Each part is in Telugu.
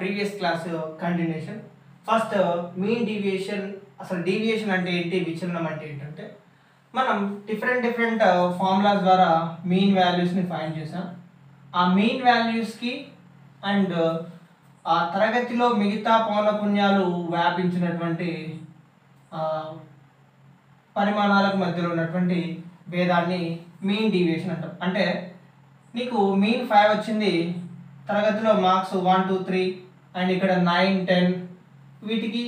Previous class continuation. First mean deviation, అసలు డీవియేషన్ అంటే ఏంటి, విచలనం అంటే ఏంటంటే మనం డిఫరెంట్ ఫార్ములాస్ ద్వారా మీన్ వాల్యూస్ని ఫైండ్ చేసాం. ఆ మీన్ వాల్యూస్కి అండ్ ఆ తరగతిలో మిగతా పౌనపున్యాలు వ్యాపించినటువంటి పరిమాణాలకు మధ్యలో ఉన్నటువంటి భేదాన్ని మీన్ డీవియేషన్ అంటాం. అంటే నీకు మీన్ 5 వచ్చింది, తరగతిలో మార్క్స్ 1 2 3 అండ్ ఇక్కడ 9 10 వీటికి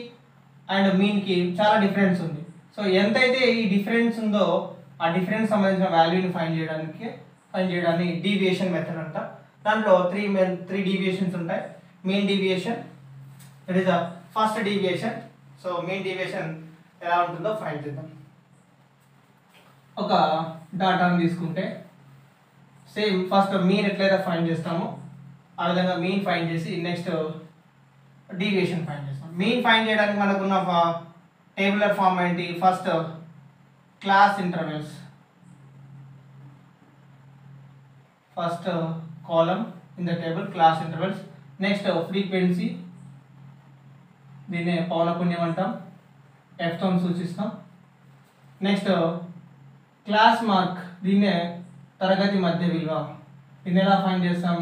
అండ్ మీన్కి చాలా డిఫరెన్స్ ఉంది. సో ఎంతైతే ఈ డిఫరెన్స్ ఉందో ఆ డిఫరెన్స్ సంబంధించిన వాల్యూని ఫైండ్ చేయడాన్ని డీవియేషన్ మెథడ్ అంట. దాంట్లో త్రీ డీవియేషన్స్ ఉంటాయి. Mean deviation, it is the first deviation. So mean deviation ఎలా ఉంటుందో ఫైండ్ చేద్దాం. ఒక డాటాను తీసుకుంటే సేమ్ ఫస్ట్ మీన్ ఎట్లయితే ఫైండ్ చేస్తామో ఆ విధంగా మీన్ ఫైండ్ చేసి నెక్స్ట్ డీవియేషన్ ఫైండ్ చేస్తాం. మీన్ ఫైండ్ చేయడానికి మనకున్న టేబులర్ ఫామ్ ఏంటి, first class intervals, first column in the table class intervals. Next frequency, దీన్నే పౌనపున్యం అంటాం, ఎఫ్తో సూచిస్తాం. నెక్స్ట్ క్లాస్ మార్క్, దీన్నే తరగతి మధ్య విలువ. దీన్ని ఎలా ఫైండ్ చేస్తాం,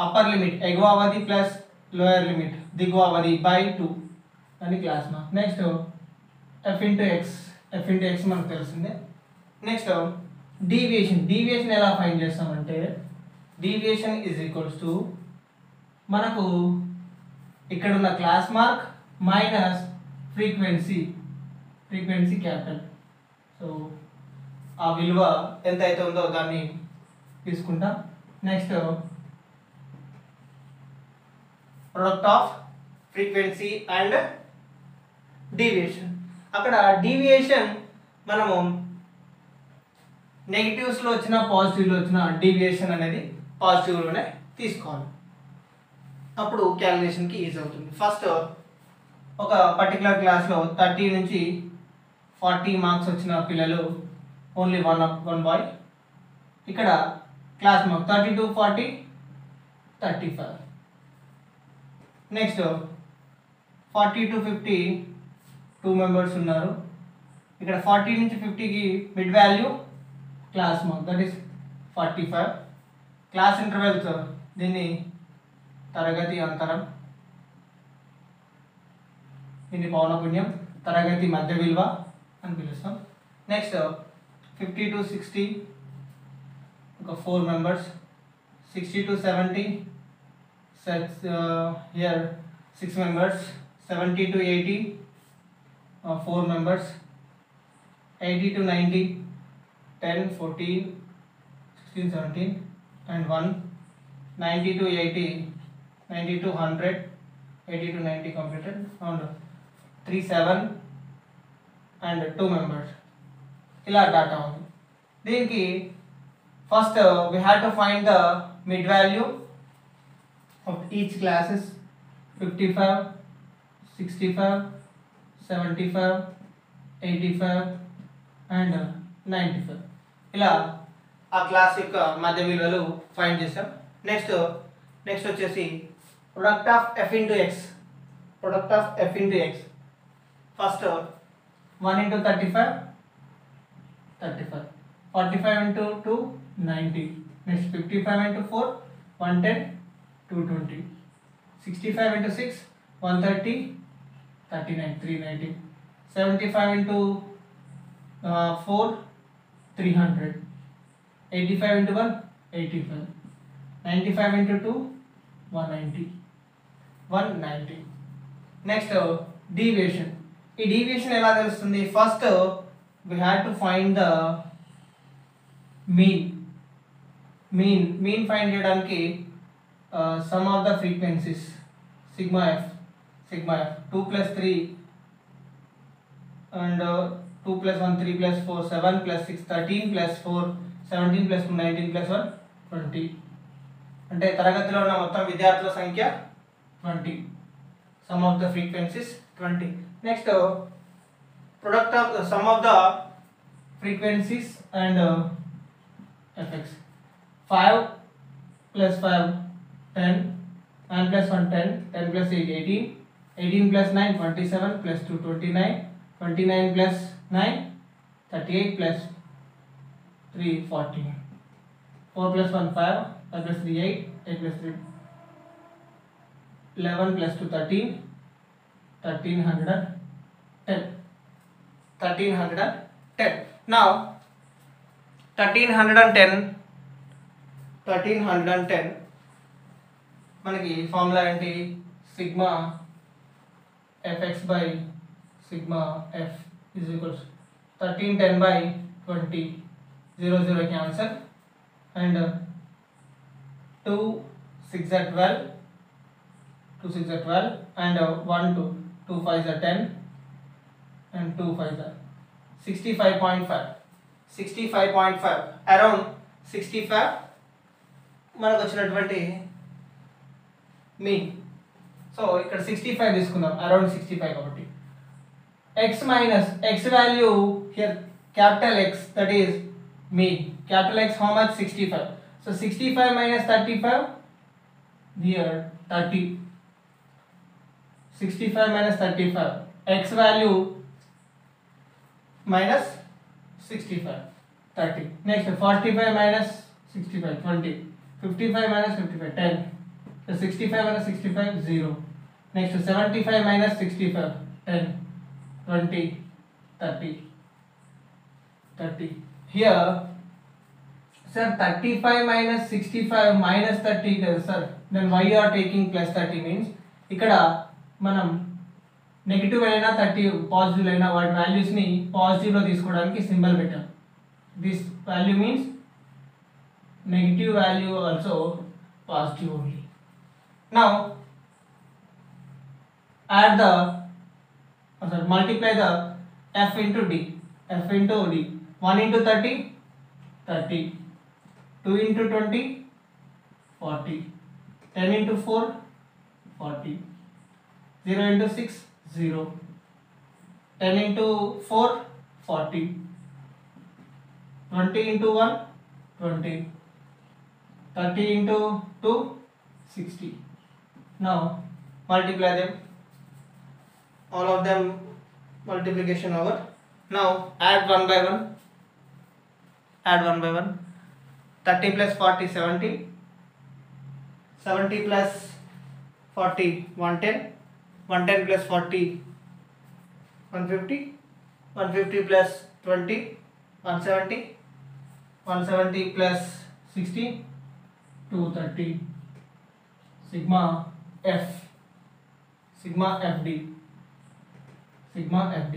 అప్పర్ లిమిట్ ఎగువ అవధి ప్లస్ లోయర్ లిమిట్ దిగువ అవధి బై 2 అని class mark. Next F into X మనకు తెలిసిందే. నెక్స్ట్ డీవియేషన్ ఎలా ఫైండ్ చేస్తామంటే డీవియేషన్ ఈజ్ ఈక్వల్స్ టు మనకు ఇక్కడ ఉన్న class mark minus frequency capital. So ఆ విలువ ఎంత అయితే ఉందో దాన్ని తీసుకుంటాం. Next product off frequency and deviation. అక్కడ డీవియేషన్ మనము నెగిటివ్స్లో వచ్చిన పాజిటివ్లో వచ్చిన డీవియేషన్ అనేది పాజిటివ్లోనే తీసుకోవాలి, అప్పుడు క్యాలిక్యులేషన్కి ఈజీ అవుతుంది. ఫస్ట్ ఒక పర్టికులర్ క్లాస్లో 30 నుంచి 40 మార్క్స్ వచ్చిన పిల్లలు ఓన్లీ వన్ బాయ్. ఇక్కడ class mark 30 to 40 35. Next 40 to 50 2 members ఉన్నారు. ఇక్కడ 40 నుంచి 50కి mid value class mark that is 45. Class intervals, దీన్ని తరగతి అంతరం, దీన్ని పౌనపున్యం, తరగతి మధ్య విలువ అని పిలుస్తాం. నెక్స్ట్ 50 to 60 ఒక 4 members. 60 to 70 here 6 members. 70 to 80 4 members. 80 to 90 10 14 16 17 and 1. 90 to 80 90 to 100 80 to 90 completed and 3 7 and 2 members. ఇలా డాటా ఉంది. దీనికి first we had to find the mid value of each classes 55 65 75 85 and 95. ఇలా ఆ క్లాస్ యొక్క మధ్య విలువలు ఫైండ్ చేసాం. నెక్స్ట్ వచ్చేసి product of F into X. First 1 into 35 35, 45 into 2 90. Next 55 into 4 110 220, 65 into 6 130 39 390, 75 into 4 300, 85 into 1 85, 95 into 2 190. Next deviation. ఈ డీవియేషన్ ఎలా తెలుస్తుంది, first we had to find the mean find చేయడానికి sum of the frequencies sigma f 2 plus 3 and 2 plus 1 3 plus 4 7 plus 6 13 plus 4 17 plus 2 19 plus 1 20. అంటే తరగతిలో ఉన్న మొత్తం విద్యార్థుల సంఖ్య 20. sum of the frequencies 20. Next product of the sum of the frequencies and fx. 5 plus 5 10 9 plus 1 10, 10 plus 8 18, 18 plus 9 27 plus 2 29, 29 plus 9 38 plus 3 40, 4 plus 1 5, 5 plus 3 8, 8 plus 3 11 plus 2 13, 1310, 1310. Now 1310 మనకి ఫార్ములా ఏంటి? Sigma fx by sigma f is equals 1310 by 20, 0 0 cancel, and 2 6 are 12, 2 6 are 12, and 1 2, 2 5 are 10, and 2 5 are 65.5, 65.5, around 65 మనకు వచ్చినటువంటి మీన్. సో ఇక్కడ 65 తీసుకుందాం, అరౌండ్ 65 కాబట్టి x minus x value here capital X, that is mean. Capital X how much? 65. So 65 minus 35, here 30. 65 minus 35, x value minus 65, 30. Next 45 minus 65, 20. 55 minus 55, 10. So 65 minus 65, 0. Next 75 minus 65, 10, 20, 30, 30. Here, sir, 35 minus 65 minus 30, sir. Then why you are taking plus 30 means ఇక్కడ మనం నెగిటివ్ అయినా 30 పాజిటివ్ అయినా వాటి వాల్యూస్ని పాజిటివ్లో తీసుకోవడానికి సింబల్ పెట్టాం. This value means negative value also positive only. Now add the multiply the f into d, f into d. 1 into 30, 30. 2 into 20, 40. 10 into 4, 40. 0 into 6, 0. 10 into 4, 40. 20 into 1, 20. 30 into 2, 60. Now multiply them, all of them multiplication over. Now add one by one, add one by one. 30 plus 40, 70. 70 plus 40, 110. 110 plus 40, 150. 150 plus 20, 170. 170 plus 60, 230. Sigma f, sigma fd, sigma fd.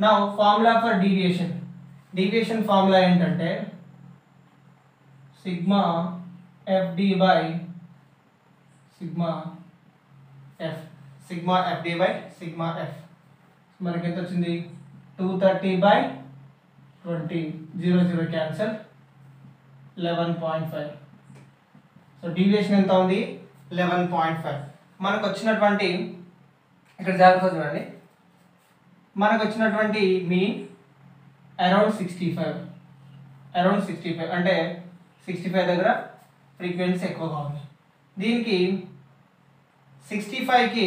Now formula for deviation, deviation formula ఏంటంటే sigma fd by sigma f, sigma fd by sigma f. మనకి ఎంత వచ్చింది? 230 by 20, 0 0 cancel, 11.5. సో డీవియేషన్ ఎంత ఉంది? 11.5. మనకు వచ్చినటువంటి ఇక్కడ జాగ్రత్త చూడండి, మనకు వచ్చినటువంటి మీన్ అరౌండ్ 65, అరౌండ్ 65 అంటే 65 దగ్గర ఫ్రీక్వెన్సీ ఎక్కువగా ఉంది. దీనికి 65కి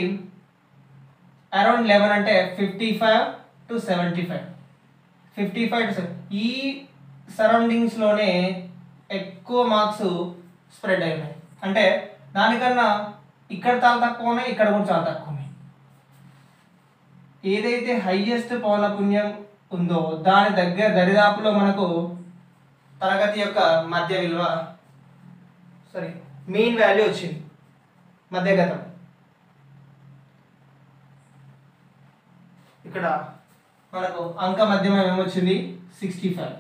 అరౌండ్ 11 అంటే 55 to 75, 55 to 7. ఈ సరౌండింగ్స్లోనే ఎక్కువ మార్క్స్ స్ప్రెడ్ అయినాయి. అంటే దానికన్నా ఇక్కడ చాలా తక్కువ ఉన్నాయి, ఇక్కడ కూడా చాలా తక్కువ ఉన్నాయి. ఏదైతే హైయెస్ట్ పౌనపున్యం ఉందో దాని దగ్గర దరిదాపులో మనకు తరగతి యొక్క మధ్య విలువ మీన్ వాల్యూ వచ్చింది, మధ్యగతం. ఇక్కడ మనకు అంక మధ్యమం ఏమొచ్చింది? 65.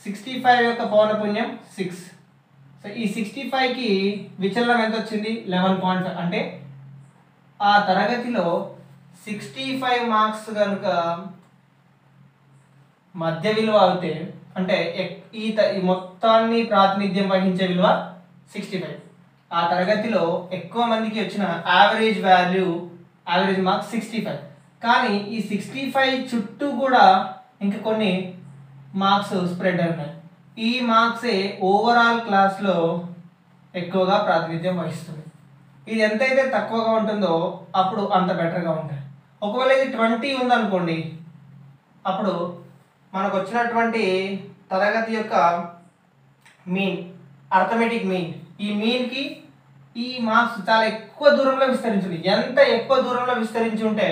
65 యొక్క పౌనపున్యం 6. సో ఈ 65కి విచలనం ఎంత వచ్చింది? 11.5. అంటే ఆ తరగతిలో 65 మార్క్స్ కనుక మధ్య విలువ అవుతే, అంటే ఈ మొత్తాన్ని ప్రాతినిధ్యం వహించే విలువ 65. ఆ తరగతిలో ఎక్కువ మందికి వచ్చిన యావరేజ్ వాల్యూ, యావరేజ్ మార్క్స్ 65. కానీ ఈ 65 చుట్టూ కూడా ఇంకా కొన్ని మార్క్స్ స్ప్రెడ్ అయినాయి. ఈ మార్క్సే ఓవరాల్ క్లాస్లో ఎక్కువగా ప్రాతినిధ్యం వహిస్తుంది. ఇది ఎంతైతే తక్కువగా ఉంటుందో అప్పుడు అంత బెటర్గా ఉంటాయి. ఒకవేళ ఇది 20 ఉందనుకోండి, అప్పుడు మనకు వచ్చినటువంటి తరగతి యొక్క మీన్, అర్థమెటిక్ మీన్, ఈ మీన్కి ఈ మార్క్స్ చాలా ఎక్కువ దూరంలో విస్తరించింది. ఎంత ఎక్కువ దూరంలో విస్తరించి ఉంటే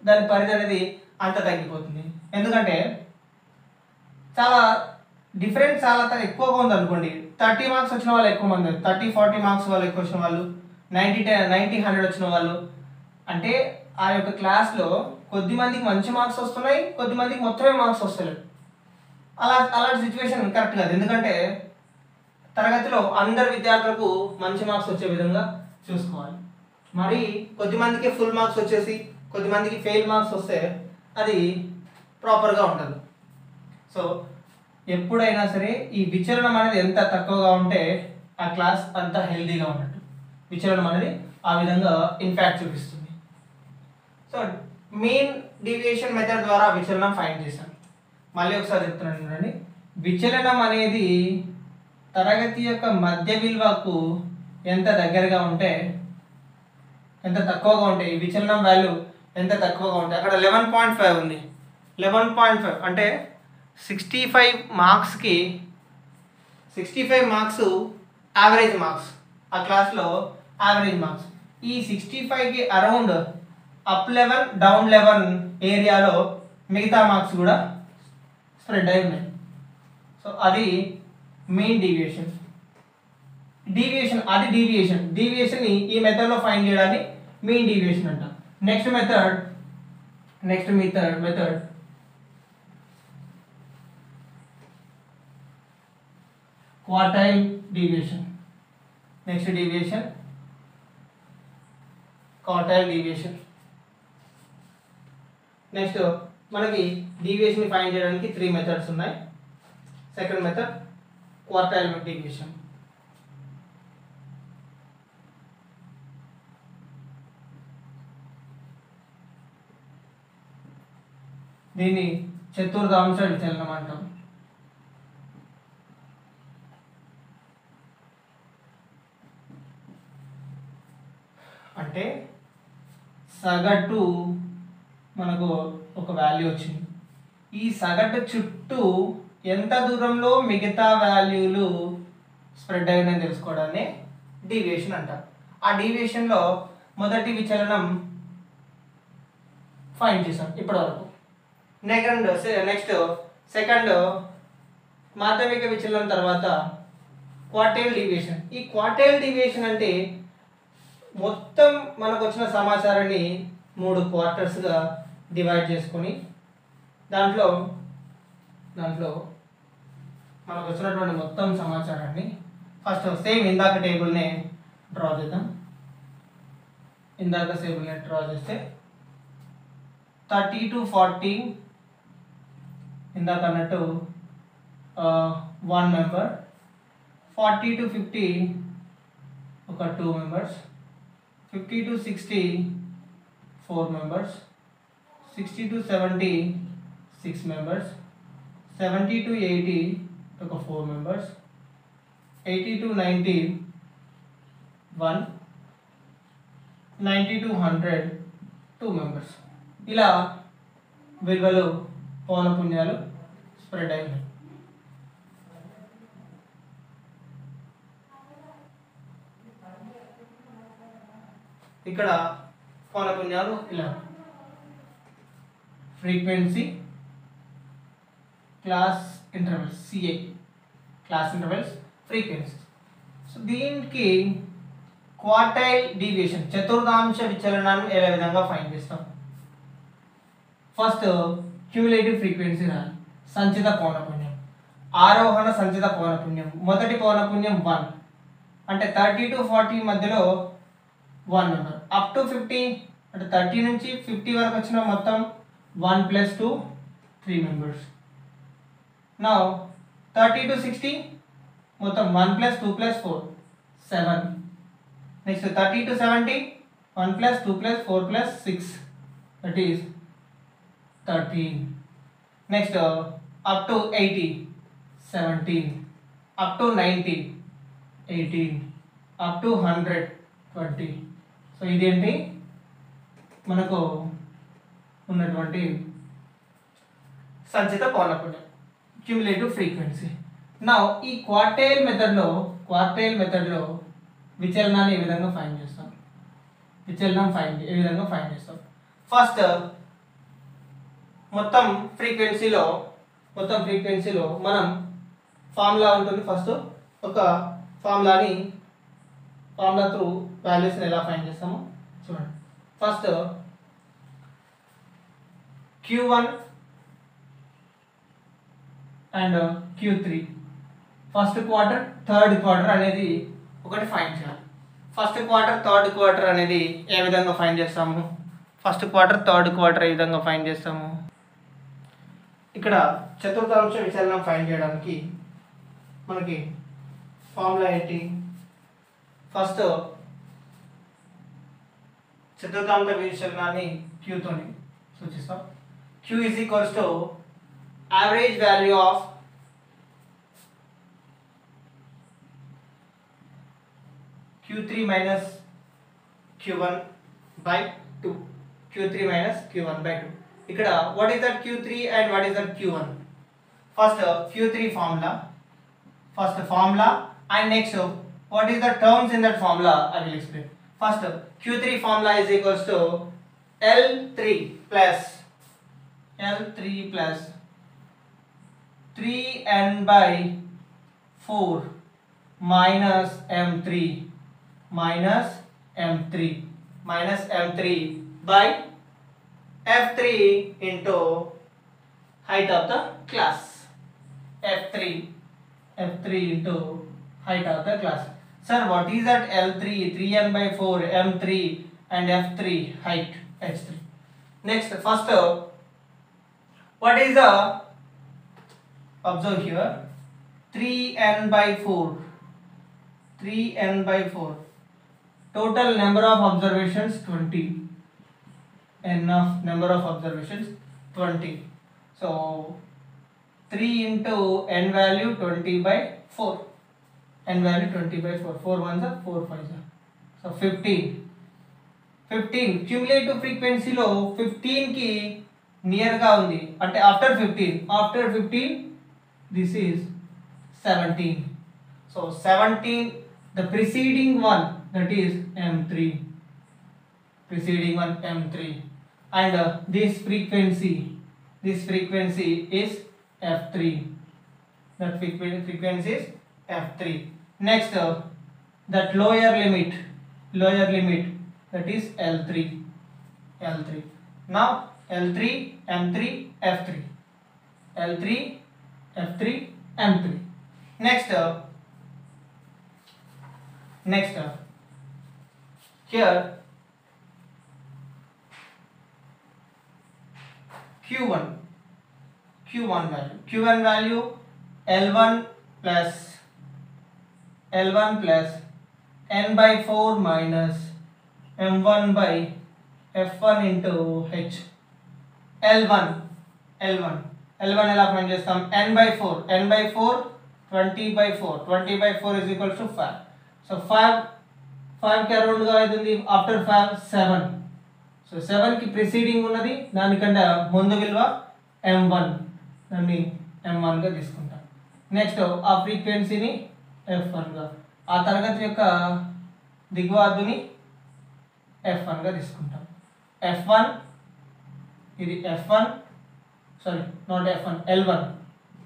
దాని పరిధి అనేది అంత తగ్గిపోతుంది. ఎందుకంటే చాలా డిఫరెన్స్ చాలా ఎక్కువగా ఉంది అనుకోండి, 30 మార్క్స్ వచ్చిన వాళ్ళు ఎక్కువ మంది, 30-40 మార్క్స్ వాళ్ళు ఎక్కువ వచ్చిన వాళ్ళు, 90-100 వచ్చిన వాళ్ళు, అంటే ఆ యొక్క క్లాస్లో కొద్ది మందికి మంచి మార్క్స్ వస్తున్నాయి, కొద్ది మందికి మొత్తమే మార్క్స్ వస్తలేవు. అలాంటి సిచ్యువేషన్ కరెక్ట్ కాదు. ఎందుకంటే తరగతిలో అందరు విద్యార్థులకు మంచి మార్క్స్ వచ్చే విధంగా చూసుకోవాలి. మరి కొద్ది మందికి ఫుల్ మార్క్స్ వచ్చేసి కొద్ది మందికి ఫెయిల్ మార్క్స్ వస్తే అది ప్రాపర్గా ఉండదు. సో ఎప్పుడైనా సరే ఈ విచలనం అనేది ఎంత తక్కువగా ఉంటే ఆ క్లాస్ అంత హెల్దీగా ఉన్నట్టు. విచలనం అనేది ఆ విధంగా ఇంపాక్ట్ చూపిస్తుంది. సో మీన్ డీవియేషన్ మెథడ్ ద్వారా విచలనం ఫైండ్ చేశాను. మళ్ళీ ఒకసారి చెప్తున్నాను చూడండి. విచలనం అనేది తరగతి యొక్క మధ్య విలువకు ఎంత దగ్గరగా ఉంటే, ఎంత తక్కువగా ఉంటే, ఈ విచలనం వాల్యూ ఎంత తక్కువగా ఉంటే, అక్కడ 11.5 ఉంది. 11.5 అంటే 65 మార్క్స్కి 65 మార్క్స్ యావరేజ్ మార్క్స్, ఆ క్లాస్లో యావరేజ్ మార్క్స్. ఈ 65కి అరౌండ్ అప్ 11 డౌన్ 11 ఏరియాలో మిగతా మార్క్స్ కూడా స్ప్రెడ్ అయి ఉన్నాయి. సో అది మీన్ డీవియేషన్. డీవియేషన్ని ఈ మెథడ్లో ఫైండ్ చేయడాన్ని మీన్ డీవియేషన్ అంటాం. Next method quartile deviation. Next deviation quartile deviation. Next మనకి డీవియేషన్ ఫైండ్ చేయడానికి 3 మెథడ్స్ ఉన్నాయి. Second method quartile deviation. దీన్ని చతుర్థాంశ విచలనం అంటాం. అంటే సగటు మనకు ఒక వాల్యూ వచ్చింది, ఈ సగటు చుట్టూ ఎంత దూరంలో మిగతా వాల్యూలు స్ప్రెడ్ అయ్యాయని తెలుసుకోవడాన్ని డీవియేషన్ అంటారు. ఆ డీవియేషన్లో మొదటి విచలనం ఫైండ్ చేసాం ఇప్పటివరకు. నెక్స్ట్ సెకండ్ మాధ్యమిక విచలనం తర్వాత క్వార్టైల్ డీవియేషన్. ఈ క్వార్టైల్ డీవియేషన్ అంటే మొత్తం మనకు వచ్చిన సమాచారాన్ని 3 క్వార్టర్స్గా డివైడ్ చేసుకొని దాంట్లో మనకు వచ్చినటువంటి మొత్తం సమాచారాన్ని ఫస్ట్ సేమ్ ఇందాక టేబుల్ని డ్రా చేద్దాం. డ్రా చేస్తే 30 to 40 ఇందాక అన్నట్టు 1 మెంబర్, 40 to 50 ఒక 2 members, 50 to 60 4 members, 60 to 70 6 members, 70 to 80 ఒక 4 మెంబర్స్, 80 to 90 1, 90 to 100 2 మెంబర్స్. ఇలా విలువలు పౌనపున్యాలు స్ప్రెడ్ అయినాయి. ఇక్కడ పౌనపున్యాలు ఇలా frequency, class intervals, CA class intervals, frequency. So దీనికి క్వార్టైల్ డీవియేషన్ చతుర్థాంశ విచలనాన్ని ఏ విధంగా ఫైండ్ చేస్తాం? ఫస్ట్ క్యూములేటివ్ ఫ్రీక్వెన్సీ రాయాలి. సంచిత పౌనపున్యం, ఆరోహణ సంచిత పౌనపున్యం. మొదటి పౌనపున్యం 1 అంటే 30 to 40 మధ్యలో 1 మెంబర్, అప్ టు 50 అంటే 30 నుంచి 50 వరకు వచ్చిన మొత్తం 1 + 2 3 మెంబర్స్. నౌ 30 to 60 మొత్తం 1 + 2 + 4 7. Next 30 to 70 1 + 2 + 4 + 6 that is 13. Next up to 80 17, up to 90 18, up to 120. So ఇదేంటి మనకు ఉన్నటువంటి సంచిత పౌనఃపున్యం క్యూములేటివ్ ఫ్రీక్వెన్సీ. నా ఈ క్వార్టైల్ మెథడ్లో విచలనాన్ని ఏ విధంగా ఫైండ్ చేస్తాం? ఏ విధంగా ఫైండ్ చేస్తాం? ఫస్ట్ మొత్తం ఫ్రీక్వెన్సీలో మనం ఫార్ములా ఉంటుంది. ఫస్ట్ ఒక ఫార్ములా త్రూ వాల్యూస్ని ఎలా ఫైండ్ చేస్తామో చూడండి. First Q1 and Q3 first quarter third quarter అనేది ఒకటి ఫైండ్ చేయాలి. ఫస్ట్ క్వార్టర్ థర్డ్ క్వార్టర్ అనేది ఏ విధంగా ఫైండ్ చేస్తాము? ఏ విధంగా ఫైండ్ చేస్తాము? ఇక్కడ చతుర్థాంశ విచలనం ఫైండ్ చేయడానికి మనకి ఫార్ములా ఏంటి? ఫస్ట్ చతుర్థాంశ విచలనాన్ని Q తోని సూచిస్తాం. Q is equals to average value of Q3 minus Q1 by 2. ఇక్కడ what is that Q3 and what is that Q1? First Q3 formula and next what is the terms in that formula I will explain. First Q3 formula is equals to L3 plus 3n by 4 minus m3 by f3 into height of the class. f3 into height of the class. Sir, what is that L3, 3n by 4, m3 and f3 height h3? Next, first what is the, observe here, 3n by 4, total number of observations 20, number of observations 20. So 3 into n value 20 by 4, 4 ones are 4 5s are, so 15 cumulative ఫ్రీక్వెన్సీలో 15 కి నియర్ గా ఉంది అంటే after 15 this is 17. So 17, the preceding one, that is m3, and this frequency is f3. That frequency is f3. Next that lower limit, that is L3. Now L3, M3, F3, M3. Next here Q1 value L1 plus n by 4 minus m1 by f1 into h. L1 ఎలా ఫైండ్ చేస్తాం? n by 4 20 by 4 is equal to 5. So 5 కి అరౌండ్ గా అవుతుంది. ఆఫ్టర్ 5 7. సో 7 కి ప్రిసీడింగ్ ఉన్నది దానికంటే ముందు విలువ m1, దాన్ని m1 గా తీసుకుంటాం. నెక్స్ట్ ఆ ఫ్రీక్వెన్సీని f1 గా, ఆ తరగతి యొక్క దిగువాదుని f1 గా తీసుకుంటాం. f1 ఇది f1, sorry not f1, L1,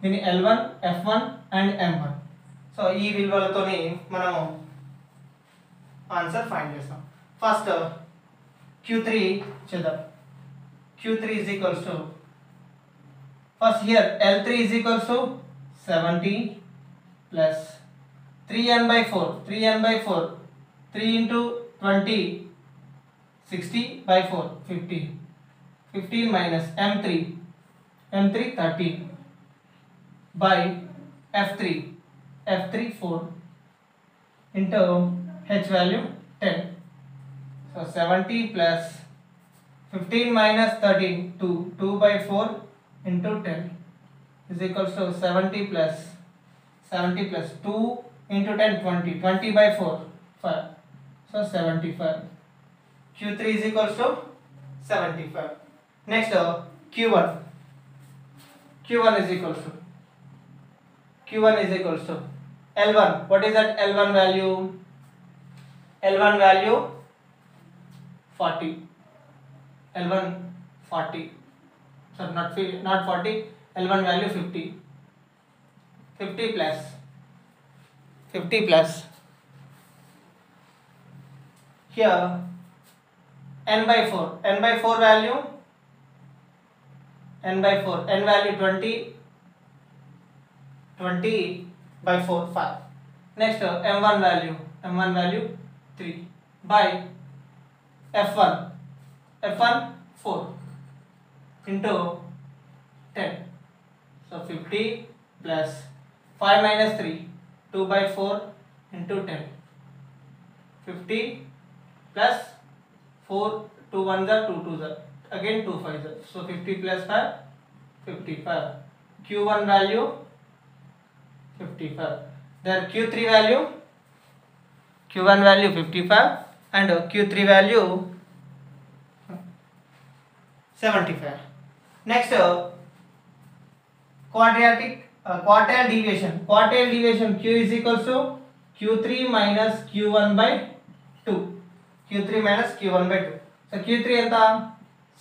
దీని L1, f1 and m1. So ఈ విలువలతోని మనము ఆన్సర్ ఫైండ్ చేస్తాం. ఫస్ట్ Q3 చేద్దాం. Q3 is equals to, first here L3 is equals to 70 plus 3n by 4, 3 into 20, 60 by 4, 50. 15 minus m3 13 by f3 4 into h value 10. So 70 plus 15 minus 13, 2 by 4 into 10 is equals to 70 plus 2 into 10, 20 by 4 So 75. Q3 is equals to 75. Next Q1. Q1 is equals to L1. What is that L1 value? L1 value 40. L1 40. So not 40. L1 value 50. 50 plus here n by 4. N by 4 value n value 20 by 4 5. Next m1 value 3 by f1 4 into 10. So 50 plus 5 minus 3 2 by 4 into 10. 50 plus 4 2 1s are 2 2s are again 2 5s are. So 50 plus 5 55. Q1 value 55. There Q3 value 55 and Q3 value 75. Next quartile deviation. Quartile deviation Q is equals to Q3 minus Q1 by 2. Q3 minus Q1 by 2. So Q3 enta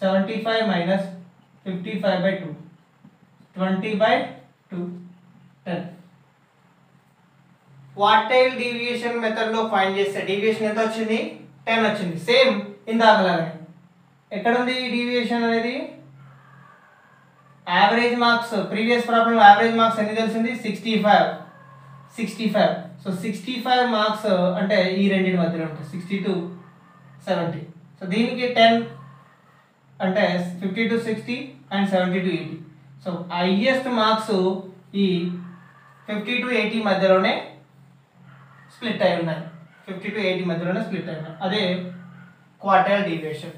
75 minus 55 by 2. 20 by 2 10. Quartile deviation method లో ఫైండ్ చేస్తే డీవియేషన్ ఎంత వచ్చింది 10 వచ్చింది. సేమ్ ఇందాకలానే ఎక్కడ ఉంది ఈ డీవియేషన్ అనేది average marks previous problem average marks ఎన్ని తెలిసింది 65. సో 65 మార్క్స్ అంటే ఈ రెండింటి మధ్యలో ఉంటుంది 60 to 70. సో దీనికి 10 అంటే 50 to 60 and 70 to 80. So highest marks ఈ 50 to 80 మధ్యలోనే స్ప్లిట్ అయి ఉన్నాయి. 50 to 80 మధ్యలోనే స్ప్లిట్ అయి ఉన్నాయి. అదే క్వార్టైల్ డీవియేషన్.